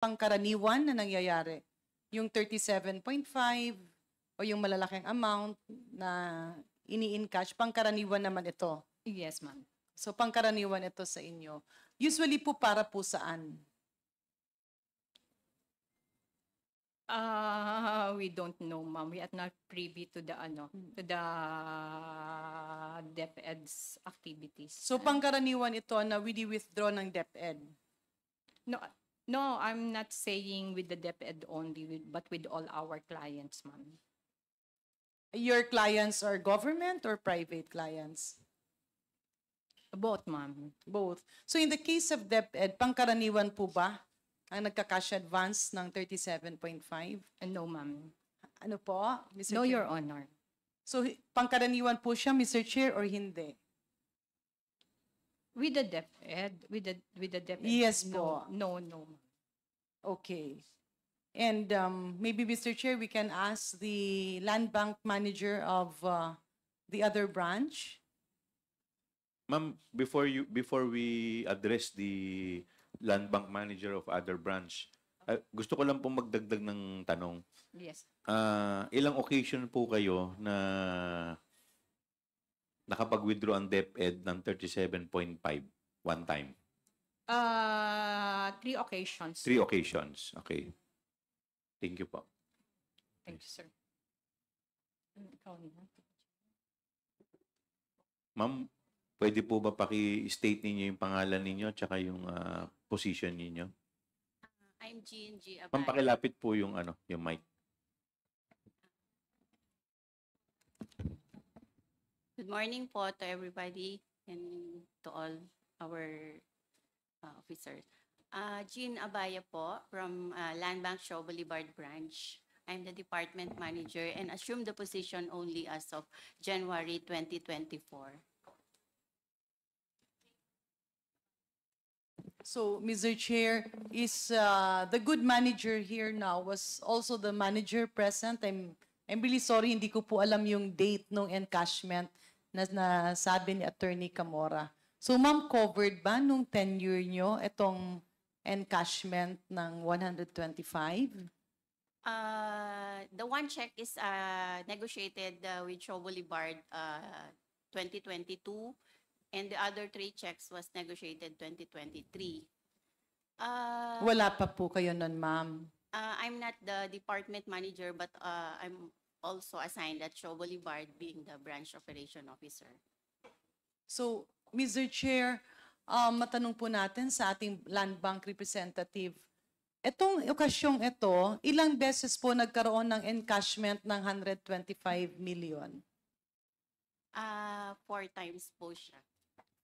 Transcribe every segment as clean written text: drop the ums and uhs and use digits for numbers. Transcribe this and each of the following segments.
pangkaraniwan na nangyayari? Yung 37.5 o yung malalaking amount na ini-encash, pangkaraniwan naman ito? Yes, ma'am. So pangkaraniwan ito sa inyo. Usually po para po saan? We don't know, ma'am. We are not privy to the to the DepEd's activities. So pangkaraniwan ito na withdraw ng DepEd? No, no, I'm not saying with the DepEd only, but with all our clients, ma'am. Your clients are government or private clients? Both, ma'am. Both. So in the case of DepEd, pangkaraniwan po ba ang nagka-cash advance ng 37.5? No, ma'am. Ano po, Mr. No, Chair? Your Honor. So pangkaraniwan po siya, Mr. Chair, or hindi? With the DepEd, with the DepEd. Yes no, po. no, no. Okay. And maybe, Mr. Chair, we can ask the land bank manager of the other branch. Ma'am, before we address the land bank manager of other branch, gusto ko lang pong magdagdag ng tanong. Yes. Ilang occasion po kayo na nakapag-withdraw ang DepEd ng 37.5 one time? 3 occasions. 3 occasions. Okay. Thank you po. Thank you, sir. Ikaw na. Ma'am, pwede po ba paki-state ninyo yung pangalan ninyo at yung position ninyo? I'm G&G Abay. Ma'am, pakilapit po yung yung mic. Good morning po to everybody and to all our officers. Jean Abaya po from Land Bank Shaw Boulevard branch. I'm the department manager and assumed the position only as of January 2024. So, Mr. Chair, is the good manager here now was also the manager present? I'm really sorry, hindi ko po alam yung date ng encashment na nasabi ni Attorney Camora. So, ma'am, covered ba nung tenure nyo itong encashment ng 125? The one check is negotiated with Shaw Boulevard 2022. And the other 3 checks was negotiated 2023. Wala pa po kayo nun, ma'am. I'm not the department manager, but I'm also assigned at Shaw Boulevard, being the branch operation officer. So, Mr. Chair, matanong po natin sa ating land bank representative, itong okasyong ito, ilang beses po nagkaroon ng encashment ng 125 million? 4 times po siya.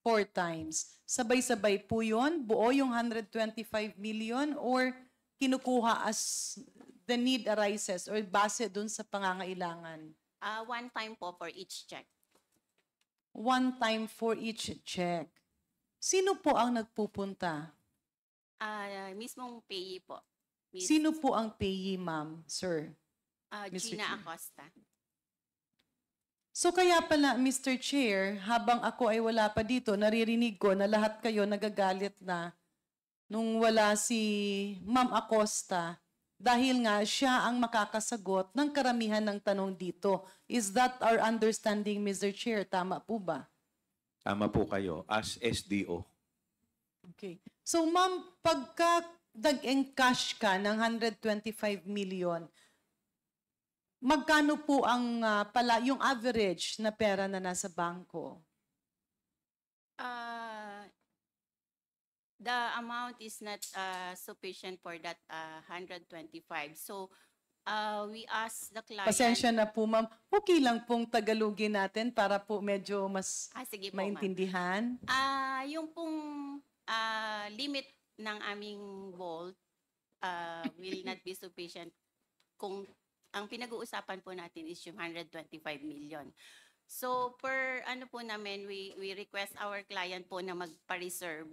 4 times. Sabay-sabay po yun? Buo yung 125 million or kinukuha as the need arises or base dun sa pangangailangan? 1 time po for each check. 1 time for each check. Sino po ang nagpupunta? Mismong payee po. Sino po ang payee, ma'am, sir? Mr. Gina Chair. Acosta. So kaya pala, Mr. Chair, habang ako ay wala pa dito, naririnig ko na lahat kayo nagagalit na nung wala si Ma'am Acosta dahil nga siya ang makakasagot ng karamihan ng tanong dito. Is that our understanding, Mr. Chair? Tama po ba? Tama po kayo as SDO. Okay. So ma'am, pagka nag-encash ka ng 125 million, magkano po ang yung average na pera na nasa bangko? The amount is not sufficient for that 125. So we asked the client. Pasensya na po, ma'am. Okay lang pong Tagalogin natin para po medyo mas Sige po, ma'am. maintindihan. Yung pong limit ng aming vault will not be sufficient kung ang pinag-uusapan po natin is yung 125 million. So per po namin, we request our client po na magpa-reserve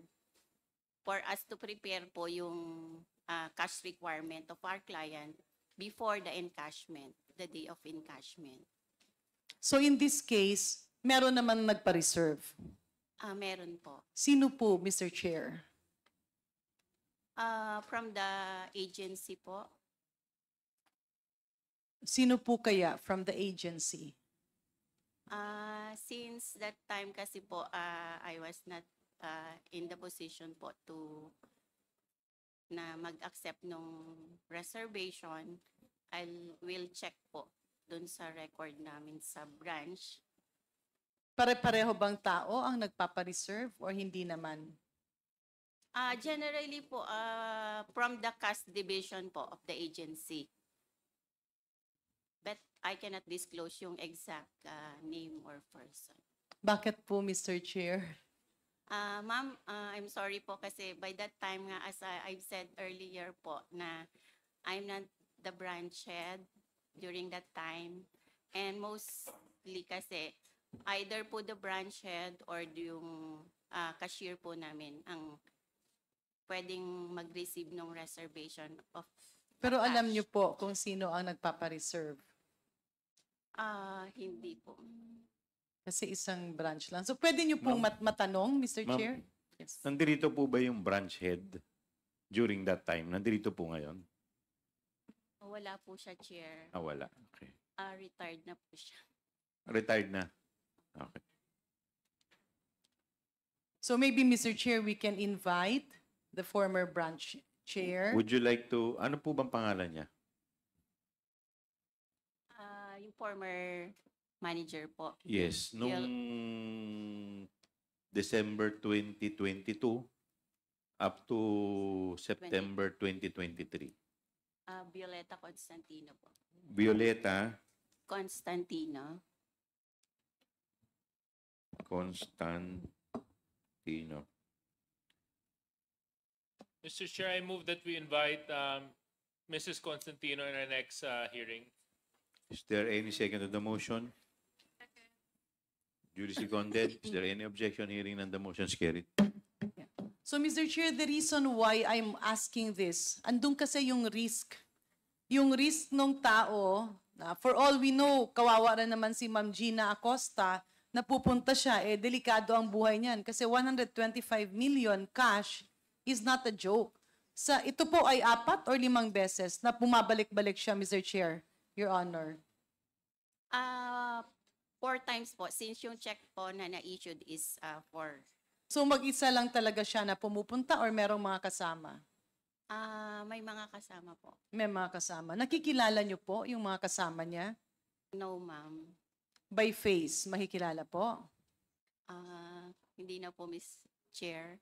for us to prepare po yung cash requirement of our client before the encashment, the day of encashment. So in this case, meron naman nagpa-reserve. Meron po. Sino po, Mr. Chair? From the agency po. Sino po kaya from the agency? Since that time kasi po, I was not in the position po to na mag-accept nung reservation. I will check po dun sa record namin sa branch. Pare-pareho bang tao ang nagpapareserve or hindi naman? Generally po, from the cash division po of the agency. But I cannot disclose yung exact name or person. Bakit po, Mr. Chair? Ma'am, I'm sorry po kasi by that time nga, as I've said earlier po, na I'm not the branch head during that time. And mostly kasi, either po the branch head or yung cashier po namin ang pwedeng mag-receive ng reservation of Pero cash. alam niyo po kung sino ang nagpapareserve. Hindi po. Kasi isang branch lang. So pwede niyo pong matanong, Mr. Ma'am, Chair? Yes. Nandirito po ba yung branch head during that time? Nandirito po ngayon? Wala po siya, Chair. Wala. Okay. Retired na po siya. Retired na. Okay. So maybe, Mr. Chair, we can invite the former branch chair. Would you like to, ano po bang pangalan niya? Yung former manager po. Yes, nung December 2022 up to September 2023. Violeta Constantino po. Violeta Constantino. Constantino. Mr. Chair, I move that we invite Mrs. Constantino in our next hearing. Is there any second to the motion? Duly seconded. Is there any objection? Hearing none, the motion is carried. So, Mr. Chair, the reason why I'm asking this, andun kasi yung risk. Yung risk ng tao, for all we know, kawawa rin naman si Ma'am Gina Acosta, na pupunta siya, delikado ang buhay niyan. Kasi 125 million cash is not a joke. Ito po ay 4 or 5 beses na bumabalik-balik siya, Mr. Chair, Your Honor. 4 times po, since yung check po na na-issued is 4. So mag-isa lang talaga siya na pumupunta or merong mga kasama? May mga kasama po. May mga kasama. Nakikilala niyo po yung mga kasama niya? No, ma'am. By face, makikilala po? Hindi na po, Miss Chair.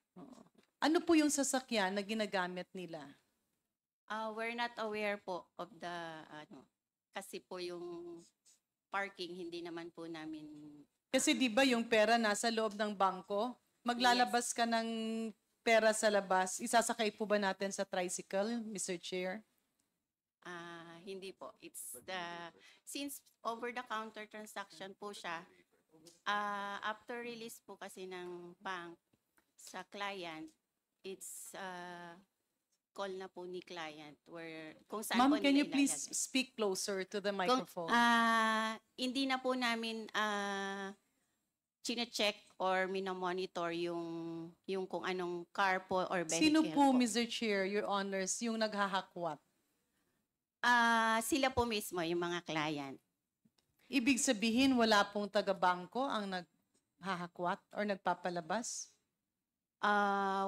Ano po yung sasakyan na ginagamit nila? We're not aware po of the, kasi po yung parking, hindi naman po namin, Kasi di ba yung pera nasa loob ng bangko? Maglalabas ka ng pera sa labas. Isasakay po ba natin sa tricycle, Mr. Chair? hindi po. It's since over-the-counter transaction po siya, after release po kasi ng bank sa client, it's call na po ni client where kung saan Ma'am, po can nila you please ilalagay. speak closer to the Kung, microphone? hindi na po namin chine-check or minomonitor yung kung anong car po or vehicle Sino po, Mr. Chair, Your Honors, yung naghahakwat? Sila po mismo, yung mga client. Ibig sabihin, wala pong taga-bangko ang naghahakwat or nagpapalabas?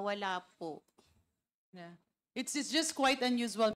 Wala po. Yeah. It's just quite unusual,